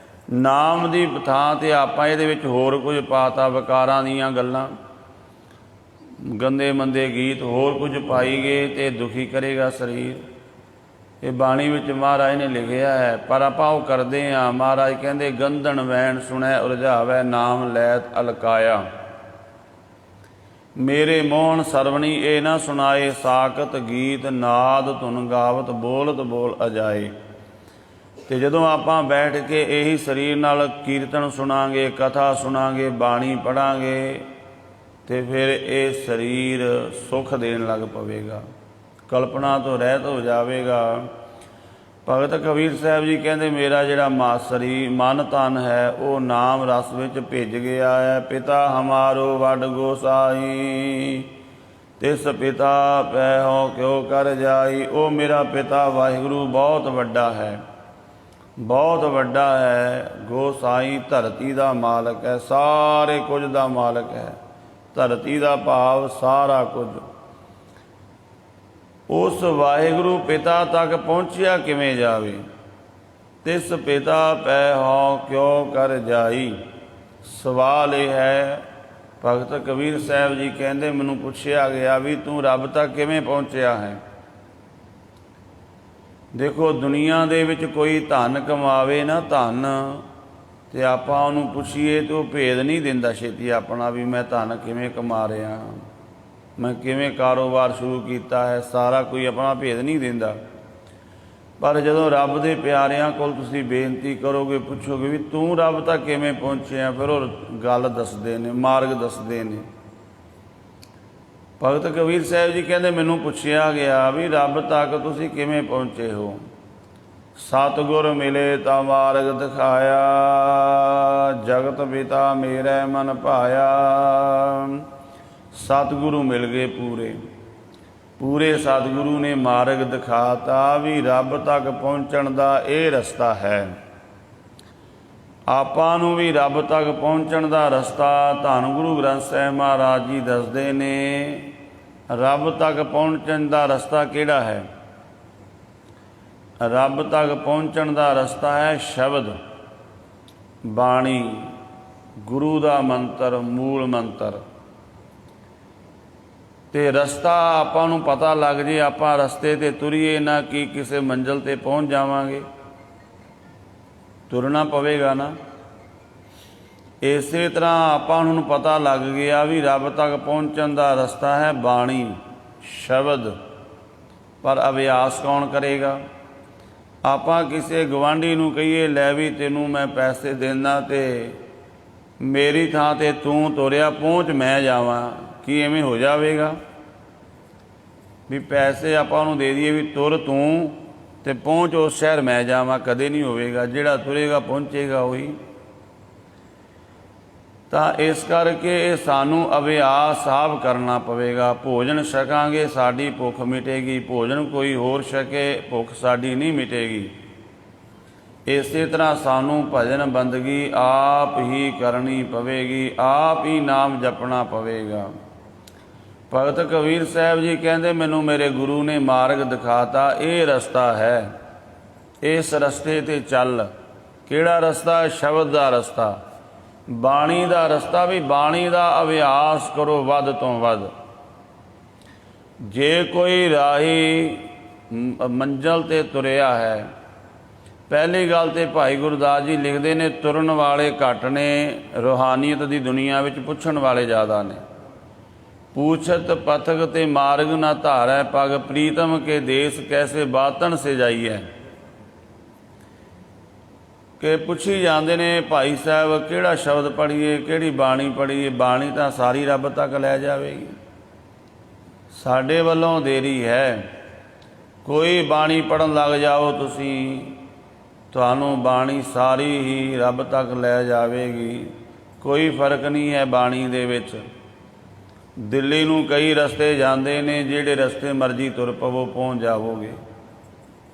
ਨਾਮ ਦੀ ਥਾਂ 'ਤੇ ਆਪਾਂ ਇਹਦੇ ਵਿੱਚ ਹੋਰ ਕੁਝ ਪਾ ਤਾ, ਵਿਕਾਰਾਂ ਦੀਆਂ ਗੱਲਾਂ, ਗੰਦੇ ਮੰਦੇ ਗੀਤ, ਹੋਰ ਕੁਝ ਪਾਈ ਗਏ ਅਤੇ ਦੁਖੀ ਕਰੇਗਾ ਸਰੀਰ। ਇਹ ਬਾਣੀ ਵਿੱਚ ਮਹਾਰਾਜ ਨੇ ਲਿਖਿਆ ਹੈ, ਪਰ ਆਪਾਂ ਉਹ ਕਰਦੇ ਹਾਂ। ਮਹਾਰਾਜ ਕਹਿੰਦੇ, ਗੰਧਨ ਵੈਣ ਸੁਣੈ ਉਲਝਾਵੈ, ਨਾਮ ਲੈਤ ਅਲਕਾਇਆ। ਮੇਰੇ ਮੋਹਨ ਸਰਵਣੀ ਇਹ ਨਾ ਸੁਣਾਏ, ਸਾਕਤ ਗੀਤ ਨਾਦ ਧੁਨ ਗਾਵਤ, ਬੋਲਤ ਬੋਲ ਅਜਾਏ। ਅਤੇ ਜਦੋਂ ਆਪਾਂ ਬੈਠ ਕੇ ਇਹੀ ਸਰੀਰ ਨਾਲ ਕੀਰਤਨ ਸੁਣਾਂਗੇ, ਕਥਾ ਸੁਣਾਂਗੇ, ਬਾਣੀ ਪੜ੍ਹਾਂਗੇ, ਅਤੇ ਫਿਰ ਇਹ ਸਰੀਰ ਸੁੱਖ ਦੇਣ ਲੱਗ ਪਵੇਗਾ, ਕਲਪਨਾ ਤੋਂ ਰਹਿਤ ਹੋ ਜਾਵੇਗਾ। ਭਗਤ ਕਬੀਰ ਸਾਹਿਬ ਜੀ ਕਹਿੰਦੇ, ਮੇਰਾ ਜਿਹੜਾ ਮਨ ਤਨ ਹੈ ਉਹ ਨਾਮ ਰਸ ਵਿੱਚ ਭਿੱਜ ਗਿਆ ਹੈ। ਪਿਤਾ ਹਮਾਰੋ ਵੱਡ ਗੋਸਾਈ, ਤਿਸ ਪਿਤਾ ਪੈਹੋ ਕਿਉ ਕਰ ਜਾਈ। ਉਹ ਮੇਰਾ ਪਿਤਾ ਵਾਹਿਗੁਰੂ ਬਹੁਤ ਵੱਡਾ ਹੈ, ਬਹੁਤ ਵੱਡਾ ਹੈ। ਗੋਸਾਈ ਧਰਤੀ ਦਾ ਮਾਲਕ ਹੈ, ਸਾਰੇ ਕੁਝ ਦਾ ਮਾਲਕ ਹੈ। ਧਰਤੀ ਦਾ ਭਾਵ ਸਾਰਾ ਕੁਝ। ਉਸ ਵਾਹਿਗੁਰੂ ਪਿਤਾ ਤੱਕ ਪਹੁੰਚਿਆ ਕਿਵੇਂ ਜਾਵੇ। ਤਿਸ ਪਿਤਾ ਪੈਹੋ ਕਿਉ ਕਰ ਜਾਈ। ਸਵਾਲ ਇਹ ਹੈ, ਭਗਤ ਕਬੀਰ ਸਾਹਿਬ ਜੀ ਕਹਿੰਦੇ, ਮੈਨੂੰ ਪੁੱਛਿਆ ਗਿਆ ਵੀ ਤੂੰ ਰੱਬ ਤੱਕ ਕਿਵੇਂ ਪਹੁੰਚਿਆ ਹੈ। ਦੇਖੋ, ਦੁਨੀਆ ਦੇ ਵਿੱਚ ਕੋਈ ਧਨ ਕਮਾਵੇ ਨਾ, ਧਨ, ਅਤੇ ਆਪਾਂ ਉਹਨੂੰ ਪੁੱਛੀਏ ਤਾਂ ਉਹ ਭੇਦ ਨਹੀਂ ਦਿੰਦਾ ਛੇਤੀ ਆਪਣਾ, ਵੀ ਮੈਂ ਧਨ ਕਿਵੇਂ ਕਮਾ ਰਿਹਾ, ਮੈਂ ਕਿਵੇਂ ਕਾਰੋਬਾਰ ਸ਼ੁਰੂ ਕੀਤਾ ਹੈ, ਸਾਰਾ ਕੋਈ ਆਪਣਾ ਭੇਦ ਨਹੀਂ ਦਿੰਦਾ। ਪਰ ਜਦੋਂ ਰੱਬ ਦੇ ਪਿਆਰਿਆਂ ਕੋਲ ਤੁਸੀਂ ਬੇਨਤੀ ਕਰੋਗੇ, ਪੁੱਛੋਗੇ ਵੀ ਤੂੰ ਰੱਬ ਤੱਕ ਕਿਵੇਂ ਪਹੁੰਚਿਆ, ਫਿਰ ਉਹ ਗੱਲ ਦੱਸਦੇ ਨੇ, ਮਾਰਗ ਦੱਸਦੇ ਨੇ। ਭਗਤ ਕਬੀਰ ਸਾਹਿਬ ਜੀ ਕਹਿੰਦੇ, ਮੈਨੂੰ ਪੁੱਛਿਆ ਗਿਆ ਵੀ ਰੱਬ ਤੱਕ ਤੁਸੀਂ ਕਿਵੇਂ ਪਹੁੰਚੇ ਹੋ। ਸਤਿਗੁਰ ਮਿਲੇ ਤਾਂ ਮਾਰਗ ਦਿਖਾਇਆ, ਜਗਤ ਪਿਤਾ ਮੇਰੇ ਮਨ ਭਾਇਆ। ਸਤਿਗੁਰੂ ਮਿਲ ਗਏ ਪੂਰੇ ਸਤਿਗੁਰੂ ਨੇ ਮਾਰਗ ਦਿਖਾਤਾ ਵੀ ਰੱਬ ਤੱਕ ਪਹੁੰਚਣ ਦਾ ਇਹ ਰਸਤਾ ਹੈ। ਆਪਾਂ ਨੂੰ ਵੀ ਰੱਬ ਤੱਕ ਪਹੁੰਚਣ ਦਾ ਰਸਤਾ ਧੰਨ ਗੁਰੂ ਗ੍ਰੰਥ ਸਾਹਿਬ ਮਹਾਰਾਜ ਜੀ ਦੱਸਦੇ ਨੇ। ਰੱਬ ਤੱਕ ਪਹੁੰਚਣ ਦਾ ਰਸਤਾ ਕਿਹੜਾ ਹੈ? ਰੱਬ ਤੱਕ ਪਹੁੰਚਣ ਦਾ ਰਸਤਾ ਹੈ ਸ਼ਬਦ, ਬਾਣੀ, ਗੁਰੂ ਦਾ ਮੰਤਰ, ਮੂਲ ਮੰਤਰ। ਤੇ ਰਸਤਾ ਆਪਾਂ ਨੂੰ ਪਤਾ ਲੱਗ ਜੇ, ਆਪਾਂ ਰਸਤੇ ਤੇ ਤੁਰੀਏ ਨਾ ਕਿ ਕਿਸੇ ਮੰਜ਼ਿਲ ਤੇ ਪਹੁੰਚ ਜਾਵਾਂਗੇ। ਤੁਰਨਾ ਪਵੇਗਾ ਨਾ। ਇਸੇ ਤਰ੍ਹਾਂ ਆਪਾਂ ਨੂੰ ਪਤਾ ਲੱਗ ਗਿਆ ਵੀ ਰੱਬ ਤੱਕ ਪਹੁੰਚਣ ਦਾ ਰਸਤਾ ਹੈ ਬਾਣੀ, ਸ਼ਬਦ। ਪਰ ਅਭਿਆਸ ਕੌਣ ਕਰੇਗਾ? ਆਪਾਂ ਕਿਸੇ ਗਵਾਂਢੀ ਨੂੰ ਕਹੀਏ ਲੈ ਵੀ ਤੈਨੂੰ ਮੈਂ ਪੈਸੇ ਦੇਣਾ ਤੇ ਮੇਰੀ ਥਾਂ ਤੇ ਤੂੰ ਤੁਰਿਆ ਪਹੁੰਚ ਮੈਂ ਜਾਵਾਂ, ਕੀ ਐਵੇਂ ਹੋ ਜਾਵੇਗਾ? ਵੀ ਪੈਸੇ ਆਪਾਂ ਉਹਨੂੰ ਦੇ ਦਈਏ ਵੀ ਤੁਰ ਤੂੰ ਤੇ ਪਹੁੰਚ ਉਸ ਸ਼ਹਿਰ ਮੈਂ ਜਾਵਾਂ, ਕਦੇ ਨਹੀਂ ਹੋਵੇਗਾ। ਜਿਹੜਾ ਤੁਰੇਗਾ ਪਹੁੰਚੇਗਾ ਉਹੀ। ਤਾਂ ਇਸ ਕਰਕੇ ਇਹ ਸਾਨੂੰ ਅਭਿਆਸ ਆਪ ਕਰਨਾ ਪਵੇਗਾ। ਭੋਜਨ ਛਕਾਂਗੇ ਸਾਡੀ ਭੁੱਖ ਮਿਟੇਗੀ, ਭੋਜਨ ਕੋਈ ਹੋਰ ਛਕੇ ਭੁੱਖ ਸਾਡੀ ਨਹੀਂ ਮਿਟੇਗੀ। ਇਸੇ ਤਰ੍ਹਾਂ ਸਾਨੂੰ ਭਜਨ ਬੰਦਗੀ ਆਪ ਹੀ ਕਰਨੀ ਪਵੇਗੀ, ਆਪ ਹੀ ਨਾਮ ਜਪਣਾ ਪਵੇਗਾ। ਭਗਤ ਕਬੀਰ ਸਾਹਿਬ ਜੀ ਕਹਿੰਦੇ ਮੈਨੂੰ ਮੇਰੇ ਗੁਰੂ ਨੇ ਮਾਰਗ ਦਿਖਾਤਾ, ਇਹ ਰਸਤਾ ਹੈ, ਇਸ ਰਸਤੇ 'ਤੇ ਚੱਲ। ਕਿਹੜਾ ਰਸਤਾ? ਸ਼ਬਦ ਦਾ ਰਸਤਾ, ਬਾਣੀ ਦਾ ਰਸਤਾ। ਵੀ ਬਾਣੀ ਦਾ ਅਭਿਆਸ ਕਰੋ ਵੱਧ ਤੋਂ ਵੱਧ। ਜੇ ਕੋਈ ਰਾਹੀ ਮੰਜ਼ਿਲ 'ਤੇ ਤੁਰਿਆ ਹੈ, ਪਹਿਲੀ ਗੱਲ ਤੇ ਭਾਈ ਗੁਰਦਾਸ ਜੀ ਲਿਖਦੇ ਨੇ ਤੁਰਨ ਵਾਲੇ ਘੱਟ ਨੇ, ਰੂਹਾਨੀਅਤ ਦੀ ਦੁਨੀਆ ਵਿੱਚ ਪੁੱਛਣ ਵਾਲੇ ਜ਼ਿਆਦਾ ਨੇ। पूछत पथक ते मार्ग ना धारै पग, प्रीतम के देश कैसे बातन से जाइए। कि पुछी जाते ने भाई साहब किहड़ा शब्द पढ़िए, किहड़ी बाणी पढ़िए। बाणी तो सारी रब तक लै जाएगी। साडे वल्लों देरी है। कोई बाणी पढ़न लग जाओ तुसी, तुहानूं बाणी सारी ही रब तक लै जाएगी। कोई फर्क नहीं है बाणी दे विच। दिल्ली नूं कई रस्ते जाते ने, जिहड़े रस्ते मर्जी तुर पवो पहुँच जाओगे।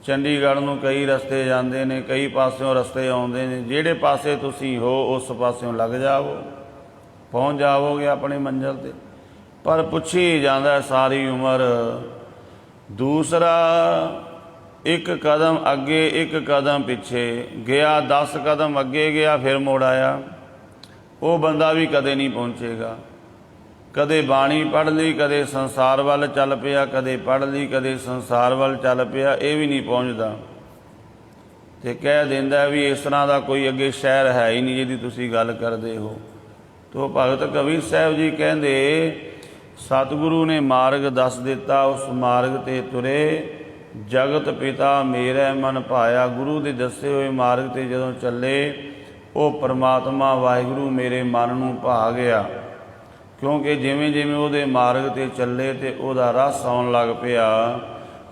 चंडीगढ़ नूं कई रस्ते जाते ने, कई पासों रस्ते आउंदे ने, जिहड़े पासे तुसी हो उस पासों लग जाओ, पहुँच जाओगे अपनी मंजिल ते। पर पुछी जांदा सारी उम्र। दूसरा एक कदम अगे एक कदम पिछे गया, 10 कदम अगे गया फिर मुड़ आया, वो बंदा भी कदे नहीं पहुँचेगा। कदे बाणी पढ़ ली, कदे संसार वाल चल पिया, कदे पढ़ ली कदे संसार वाल चल पिया, ये भी नहीं पहुँचता। तो कह देंदा भी इस तरह का कोई अगे शहर है ही नहीं जिहदी तुसीं गल करदे हो। तो भगत कबीर साहब जी कहंदे सतगुरु ने मार्ग दस दिता, उस मार्ग ते तुरे, जगत पिता मेरे मन भाया। गुरु के दसे हुए मार्ग ते जदों चले, वो परमात्मा वाहिगुरु मेरे मन नूं भा गया। क्योंकि जिमें जिमें वो मार्ग ते चले तो वह रस आउण लग पिया।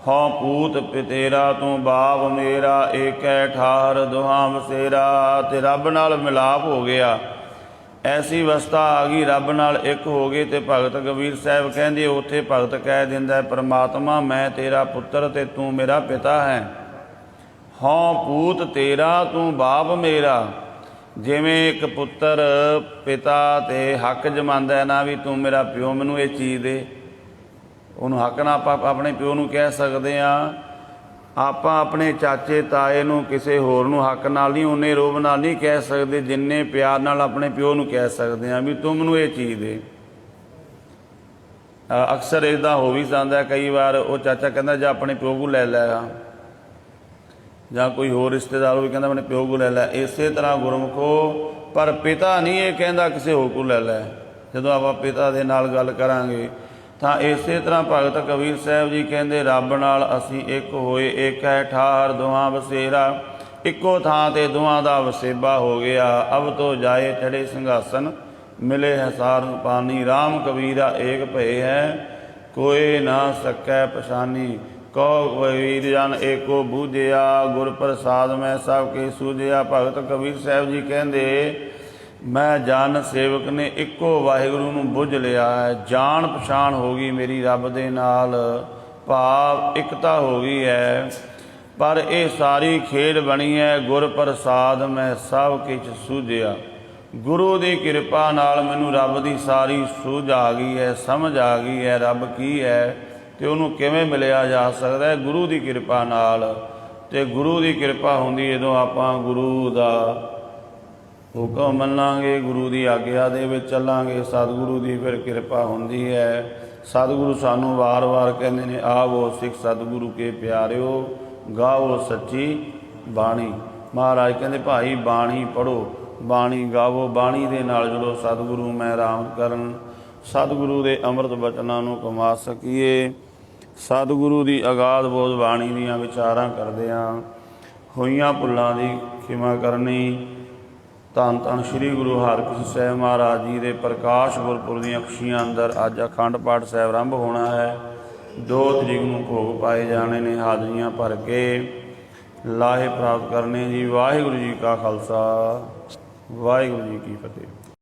हों पूत पितेरा तू बाप मेरा, एक ठार दुहां वसेरा। ते रब नाल मिलाप हो गया, ऐसी अवस्था आ गई, रब नाल एक हो गए। तो भगत कबीर साहब कहते उत्थे भगत कह दिंदा परमात्मा मैं तेरा पुत्र ते तू मेरा पिता है। हों पूत तेरा तू बाप मेरा। जिमें एक पुत्र पिता ते हक जमांदा है ना भी तू मेरा प्यो मैनू ये चीज़ दे, उन्होंने हक ना आप अपने प्यो नू कह सकते हाँ। आप अपने चाचे ताए नू किसी होर नू हक नाल नहीं, उन्ने रोब नाल नहीं कह सकते जिन्ने प्यार नाल अपने प्यो नू कह सकते हैं भी तू मैनू ये चीज़ दे। अक्सर इदा हो भी जाता है, कई बार वो चाचा कहता जा अपने प्यो को लै लै, ਜਾਂ कोई होर रिश्तेदार भी कहता अपने प्यो को लै लै। इस तरह गुरमुखो पर पिता नहीं ये कहता किसी होर को लै लै। जदों आप पिता दे नाल गल करांगे तो इस तरह भगत कबीर साहब जी कहते रब नाल असीं एक होए, एक है ठार दुहां वसेरा। इक्को थां ते दुहां दा वसेबा हो गया। अब तो जाए चढ़े संघासन, मिले है सार पानी। राम कबीरा एक भय है, कोई ना सकै पछानी। कहो कबीर जन एको बूझिया, गुर प्रसाद में सब के सूझिया। भगत कबीर साहब जी कहते मैं जन सेवक ने इक्को वाहिगुरू नूं बुझ लिया है। जान पछाण हो गई मेरी रब दे नाल, भाव एकता हो गई है। पर ये सारी खेड बनी है गुर प्रसाद मैं सब किछ सूझिया। गुरु की कृपा नाल मैनू रब की सारी सूझ आ गई है, समझ आ गई है रब की है तो उन्होंने किवें मिलिया जा सकता है, गुरु की कृपा नाल। ते गुरु की कृपा होंदी जदों आपां गुरु दा हुक्म मन्नांगे, गुरु की आग्या दे विच चलांगे, सतगुरु की फिर कृपा होंदी है। सतगुरु सानू वार वार कहते ने आवो सिख सतगुरु के प्यारिओ गाओ सच्ची बाणी। महाराज कहते भाई बाणी पढ़ो, बाणी गावो, बाणी दे नाल जुड़ो, सतगुरु मैं राम करन, सतगुरु के अमृत बचनां नूं कमा सकीए। सतगुरु की अगाध बोध बाणी दीआं विचारां करदिआं होईआं भुल्लां दी खिमा करनी। धन धन श्री गुरु हरकृष्ण साहिब महाराज जी के प्रकाश गुरपुर दी खुशियां अंदर अज अखंड पाठ साहिब आरंभ होना है। 2 तरीक नूं भोग पाए जाने ने, हाजरियां भर के लाहे प्राप्त करने जी। वाहिगुरू जी का खालसा, वाहिगुरू जी की फतेह।